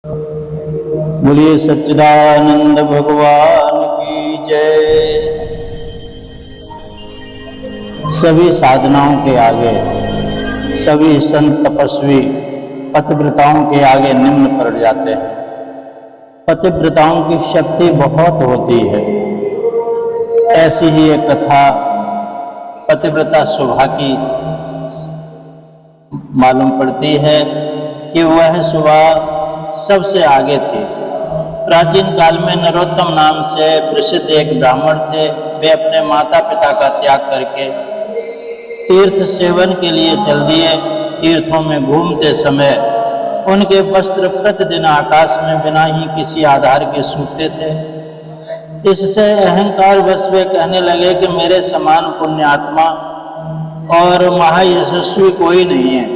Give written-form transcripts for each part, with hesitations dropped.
बोलिए सच्चिदानंद भगवान की जय। सभी साधनाओं के आगे, सभी संत तपस्वी पतिव्रताओं के आगे निम्न पड़ जाते हैं। पतिव्रताओं की शक्ति बहुत होती है। ऐसी ही एक कथा पतिव्रता सुभा की मालूम पड़ती है कि वह सुभा सबसे आगे थी। प्राचीन काल में नरोत्तम नाम से प्रसिद्ध एक ब्राह्मण थे। वे अपने माता पिता का त्याग करके तीर्थ सेवन के लिए चल दिए। तीर्थों में घूमते समय उनके वस्त्र प्रतिदिन आकाश में बिना ही किसी आधार के सूखते थे। इससे अहंकार वश वे कहने लगे कि मेरे समान पुण्यात्मा और महायशस्वी कोई नहीं है।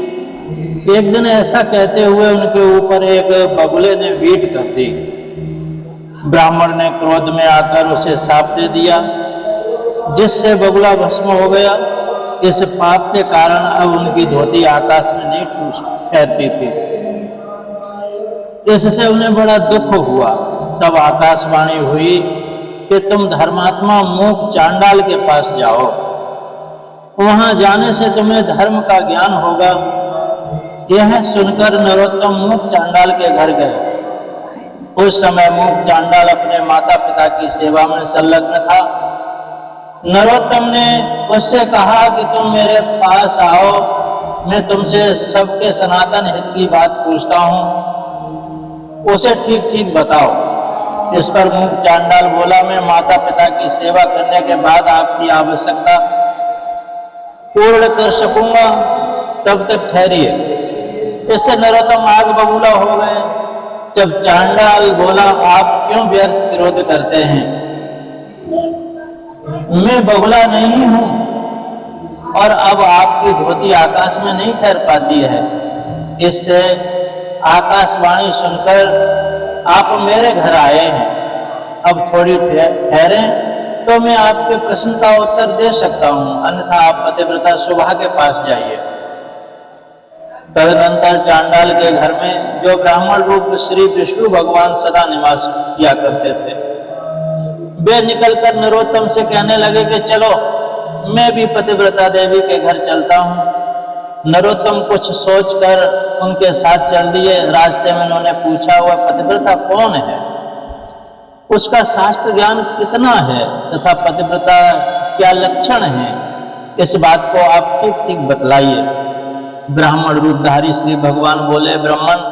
एक दिन ऐसा कहते हुए उनके ऊपर एक बगुले ने वीट कर दी। ब्राह्मण ने क्रोध में आकर उसे शाप दे दिया, जिससे बगुला भस्म हो गया। इस पाप के कारण अब उनकी धोती आकाश में नहीं ठहरती थी। इससे उन्हें बड़ा दुख हुआ। तब आकाशवाणी हुई कि तुम धर्मात्मा मूक चांडाल के पास जाओ, वहां जाने से तुम्हें धर्म का ज्ञान होगा। यह सुनकर नरोत्तम मूक चांडाल के घर गए। उस समय मूक चांडाल अपने माता पिता की सेवा में संलग्न था। नरोत्तम ने उससे कहा कि तुम मेरे पास आओ, मैं तुमसे सबके सनातन हित की बात पूछता हूं, उसे ठीक ठीक बताओ। इस पर मूक चांडाल बोला, मैं माता पिता की सेवा करने के बाद आपकी आवश्यकता पूर्ण कर सकूंगा, तब तक ठहरिए। इससे नरोत्तम आग बबूला हो गए। जब चांडाल बोला, आप क्यों व्यर्थ विरोध करते हैं? मैं बगुला नहीं हूं और अब आपकी धोती आकाश में नहीं ठहर पाती है। इससे आकाशवाणी सुनकर आप मेरे घर आए हैं। अब थोड़ी ठहरे तो मैं आपके प्रश्न का उत्तर दे सकता हूं, अन्यथा आप पतिव्रता सुभा के पास जाइए। तदनंतर चांडाल के घर में जो ब्राह्मण रूप श्री विष्णु भगवान सदा निवास किया करते थे, वे निकलकर नरोत्तम से कहने लगे कि चलो मैं भी पतिव्रता देवी के घर चलता हूं। नरोत्तम कुछ सोचकर उनके साथ चल दिए। रास्ते में उन्होंने पूछा, वह पतिव्रता कौन है, उसका शास्त्र ज्ञान कितना है तथा पतिव्रता क्या लक्षण है, इस बात को आप ठीक ठीक बतलाइए। ब्राह्मण रूपधारी श्री भगवान बोले, ब्राह्मण,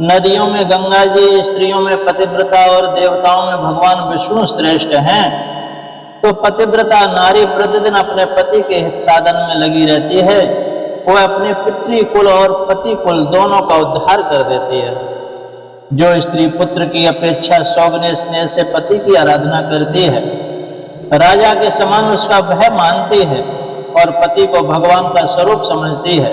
नदियों में गंगा जी, स्त्रियों में पतिव्रता और देवताओं में भगवान विष्णु श्रेष्ठ हैं। तो पतिव्रता नारी प्रतिदिन अपने पति के हित साधन में लगी रहती है। वह अपने पितृ कुल और पति कुल दोनों का उद्धार कर देती है। जो स्त्री पुत्र की अपेक्षा सौगने स्नेह से पति की आराधना करती है, राजा के समान उसका भय मानती है और पति को भगवान का स्वरूप समझती है,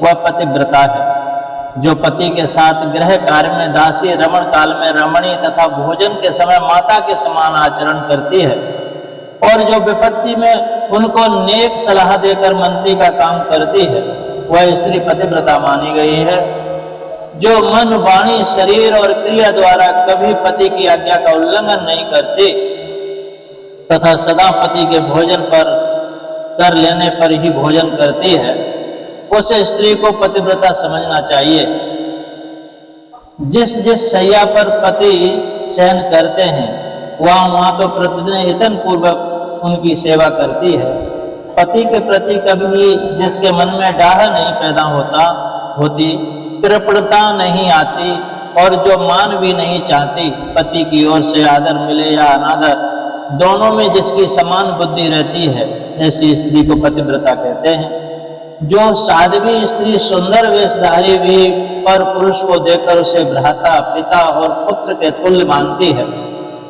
वह पतिव्रता है। जो पति के साथ गृह कार्य में दासी, रमण काल में रमणी तथा भोजन के समय माता के समान आचरण करती है और जो विपत्ति में उनको नेक सलाह देकर मंत्री का काम करती है, वह स्त्री पतिव्रता मानी गई है। जो मन, वाणी, शरीर और क्रिया द्वारा कभी पति की आज्ञा का उल्लंघन नहीं करती तथा सदा पति के भोजन पर कर लेने पर ही भोजन करती है, उसे स्त्री को पतिव्रता समझना चाहिए। जिस जिस शैया पर पति शयन करते हैं, वहां तो प्रतिदिन यत्न पूर्वक उनकी सेवा करती है। पति के प्रति कभी जिसके मन में डाह नहीं पैदा होती, कृपणता नहीं आती और जो मान भी नहीं चाहती, पति की ओर से आदर मिले या अनादर, दोनों में जिसकी समान बुद्धि रहती है, ऐसी स्त्री को पतिव्रता कहते हैं। जो साध्वी स्त्री सुंदर वेशधारी भी पर पुरुष को देखकर उसे भ्राता, पिता और पुत्र के तुल्य मानती है,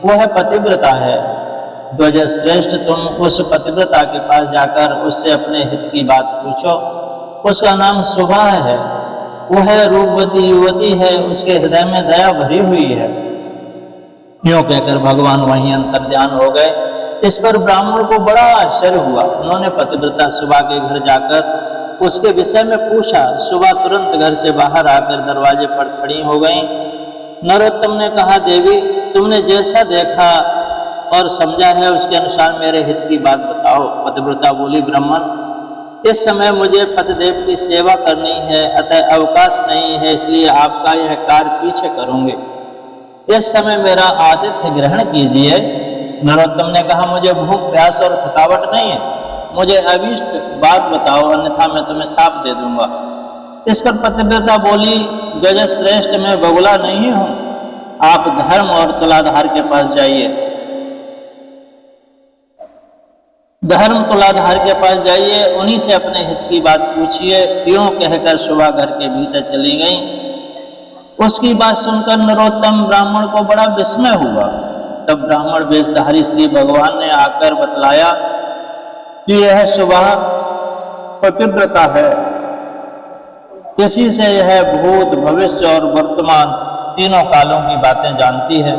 वह पतिव्रता है। ध्वज श्रेष्ठ, तुम उस पतिव्रता के पास जाकर उससे अपने हित की बात पूछो। उसका नाम सुभा है। वह रूपवती युवती है, उसके हृदय में दया भरी हुई है। यूं कहकर भगवान वहीं अंतर्ध्यान हो गए। इस पर ब्राह्मण को बड़ा आश्चर्य हुआ। उन्होंने पतिव्रता सुभा के घर जाकर उसके विषय में पूछा। सुभा तुरंत घर से बाहर आकर दरवाजे पर खड़ी हो गई नरोत्तम ने कहा, देवी तुमने जैसा देखा और समझा है उसके अनुसार मेरे हित की बात बताओ। पतिव्रता बोली, ब्राह्मण इस समय मुझे पतिदेव की सेवा करनी है, अतः अवकाश नहीं है, इसलिए आपका यह कार्य पीछे करूंगे। इस समय मेरा आतिथ्य ग्रहण कीजिए। नरोत्तम ने कहा, मुझे भूख प्यास और थकावट नहीं है, मुझे अभीष्ट बात बताओ, अन्यथा मैं तुम्हें शाप दे दूंगा। इस पर पतिव्रता बोली, गजश्रेष्ठ मैं बगुला नहीं हूं, आप धर्म और तुलाधार के पास जाइए। धर्म तुलाधार के पास जाइए, उन्हीं से अपने हित की बात पूछिए। यूं कहकर सुबह घर के भीतर चली गई। उसकी बात सुनकर नरोत्तम ब्राह्मण को बड़ा विस्मय हुआ। तब ब्राह्मण वेशधारी श्री भगवान ने आकर बतलाया कि यह सुबह पतिव्रता है, इसी से यह भूत भविष्य और वर्तमान तीनों कालों की बातें जानती है।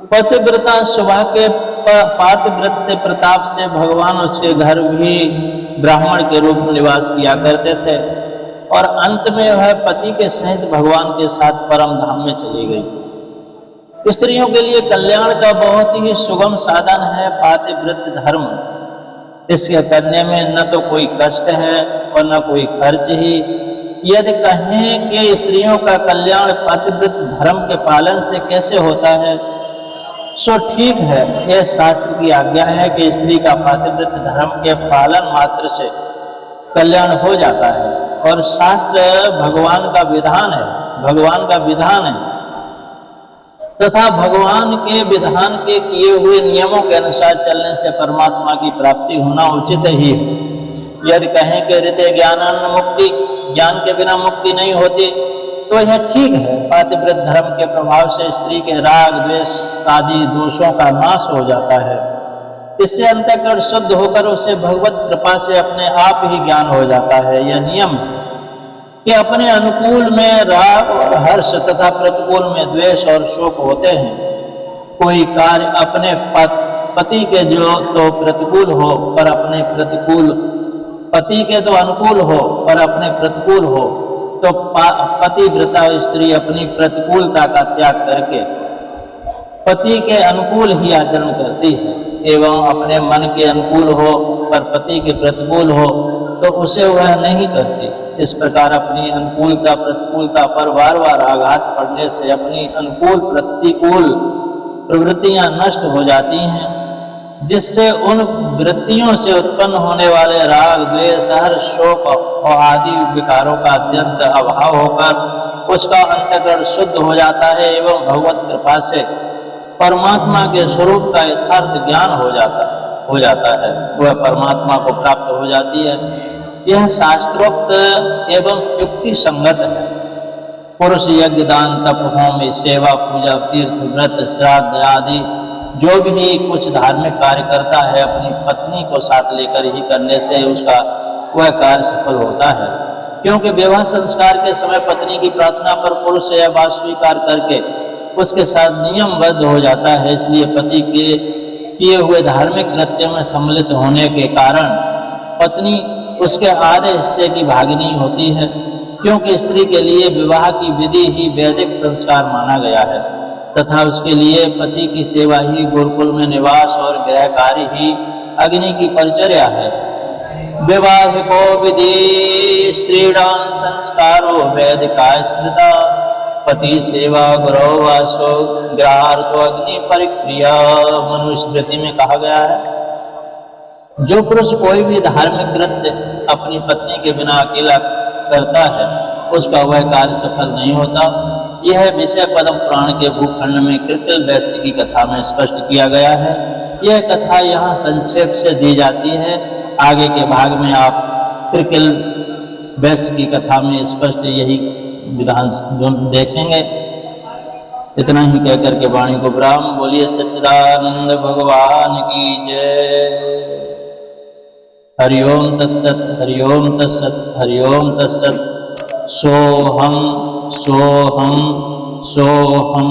पतिव्रता सुबह के पातिव्रत्य प्रताप से भगवान उसके घर भी ब्राह्मण के रूप में निवास किया करते थे और अंत में वह पति के सहित भगवान के साथ परम धाम में चली गई। स्त्रियों के लिए कल्याण का बहुत ही सुगम साधन है पातिव्रत्य धर्म। इसके करने में न तो कोई कष्ट है और न कोई खर्च ही। यदि कहें कि स्त्रियों का कल्याण पातिव्रत्य धर्म के पालन से कैसे होता है, सो ठीक है, यह शास्त्र की आज्ञा है कि स्त्री का पातिव्रत्य धर्म के पालन मात्र से कल्याण हो जाता है और शास्त्र भगवान का विधान है तथा भगवान के विधान के किए हुए नियमों के अनुसार चलने से परमात्मा की प्राप्ति होना उचित ही है। यदि कहें कि ऋते ज्ञानान्न मुक्ति, ज्ञान के बिना मुक्ति नहीं होती, तो यह ठीक है। पातिव्रत धर्म के प्रभाव से स्त्री के राग द्वेष आदि दोषों का नाश हो जाता है। इससे अंतःकरण शुद्ध होकर उसे भगवत कृपा से अपने आप ही ज्ञान हो जाता है। यह नियम कि अपने अनुकूल में राग और हर्ष तथा प्रतिकूल में द्वेष और शोक होते हैं। कोई कार्य अपने पति के जो तो प्रतिकूल हो पर अपने प्रतिकूल, पति के तो अनुकूल हो पर अपने प्रतिकूल हो, तो पतिव्रता स्त्री अपनी प्रतिकूलता का त्याग करके पति के अनुकूल ही आचरण करती है एवं अपने मन के अनुकूल हो पर पति के प्रतिकूल हो तो उसे वह नहीं करती। इस प्रकार अपनी अनुकूलता प्रतिकूलता पर बार बार आघात पड़ने से अपनी अनुकूल प्रतिकूल प्रवृत्तियां नष्ट हो जाती हैं, जिससे उन वृत्तियों से उत्पन्न होने वाले राग द्वेष हर्ष शोक और आदि विकारों का अत्यंत अभाव होकर उसका अंतःकरण शुद्ध हो जाता है एवं भगवत कृपा से परमात्मा के स्वरूप का यथार्थ ज्ञान हो जाता है, वह परमात्मा को प्राप्त हो जाती है। यह शास्त्रोक्त एवं युक्ति संगत है। पुरुष यज्ञ दान तप होम सेवा पूजा तीर्थ व्रत श्राद्ध आदि जो भी कुछ धार्मिक कार्य करता है अपनी पत्नी को साथ लेकर ही करने से उसका वह कार्य सफल होता है, क्योंकि विवाह संस्कार के समय पत्नी की प्रार्थना पर पुरुष यह बात स्वीकार करके उसके साथ नियमबद्ध हो जाता है। इसलिए पति के किए हुए धार्मिक कृत्य में सम्मिलित होने के कारण पत्नी उसके आधे हिस्से की भागिनी होती है, क्योंकि स्त्री के लिए विवाह की विधि ही वैदिक संस्कार माना गया है तथा उसके लिए पति की सेवा ही गुरुकुल में निवास और गृह कार्य ही अग्नि की परिचर्या है। विवाहिको विधि स्त्रीणां संस्कारो वैदिका स्मृता पति सेवा गुरु वासो ग्रहार्थो अग्नि परिक्रिया। मनुस्मृति में कहा गया है, जो पुरुष कोई भी धार्मिक कृत्य अपनी पत्नी के बिना अकेला करता है उसका वह कार्य सफल नहीं होता। यह विषय पद्म पुराण के भूखंड में कृकल वैश्य की कथा में स्पष्ट किया गया है। यह कथा यहाँ संक्षेप से दी जाती है, आगे के भाग में आप कृकल वैश्य की कथा में स्पष्ट यही विधान देखेंगे। इतना ही कहकर के वाणी को विराम। बोलिए सच्चिदानंद भगवान की जय। हरिओम तत्सत, हरिओम तत्सत, हरिओम तत्सत। सोहम सोहम सोहम।